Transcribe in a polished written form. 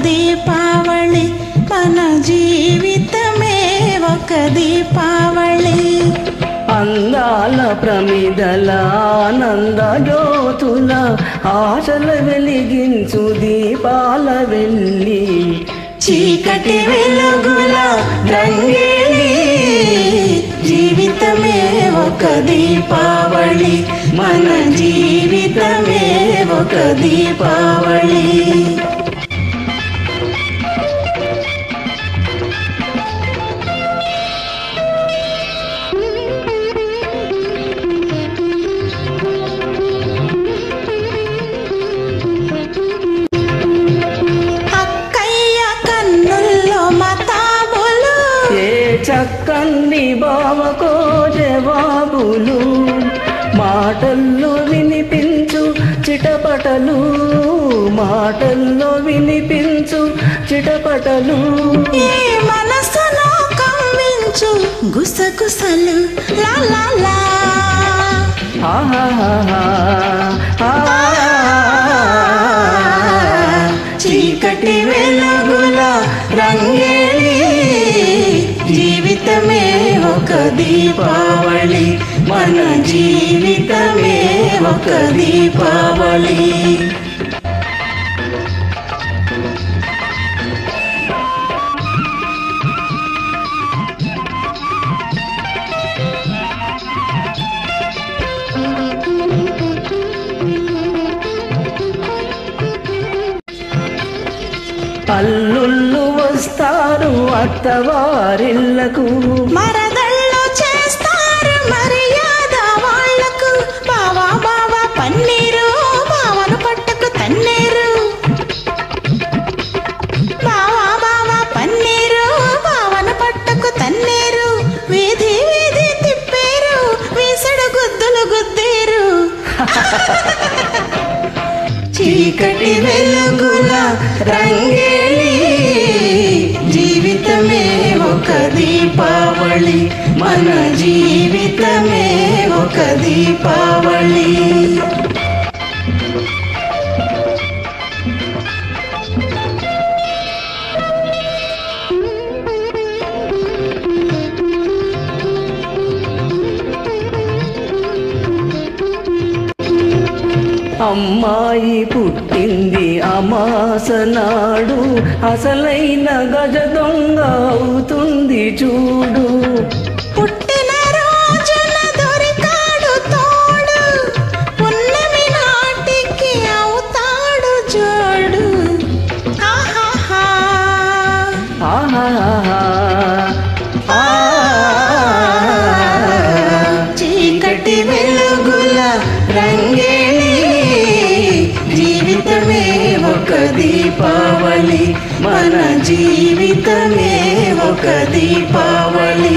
దీపావళి మన జీవితమే ఒక దీపావళి అందాల ప్రమిదల ఆనంద జ్యోతుల ఆశల వెలిగించు దీపాల వెళ్ళి చీకటి వెలుగుల రంగేలి జీవితమే ఒక దీపావళి మన జీవితమే ఒక దీపావళి చక్కని బావకో జవాబులు మాటల్లో వినిపించు చిటపటలు మాటల్లో వినిపించు చిటపటలు మనసులో కమ్మించు గుసగుసలు లా లా లా చీకటి వెలుగుల రంగేలి జీవితమే ఒక దీపావళి మన జీవితమే ఒక దీపావళి అల్లుళ్ళు వస్తారు అత్తవారిళ్లకు మరదళ్ళు చేస్తారు మర్యాద వాళ్లకు బావా బావా పన్నీరు బావను పట్టుకు తన్నేరు బావా బావా పన్నీరు బావను పట్టుకు తన్నేరు వీధి వీధి తిప్పేరు వీసడు గుద్దులు గుద్దేరు చీకటి వెలుగుల రంగేలి జీవితమే ఒక దీపావళి మన జీవితమే ఒక దీపావళి అమ్మాయి పుట్టింది అమాస నాడు అసలైన గజ దొంగ అవుతుంది చూడు పుట్టిన రోజున దొరికాడు తోడు పున్నమి నాటికి అవుతాడు జోడు ఆహాహా ఆహాహా చీకటి వెలుగుల రంగేలి జీవితమే ఒక దీపావళి మన జీవితమే ఒక దీపావళి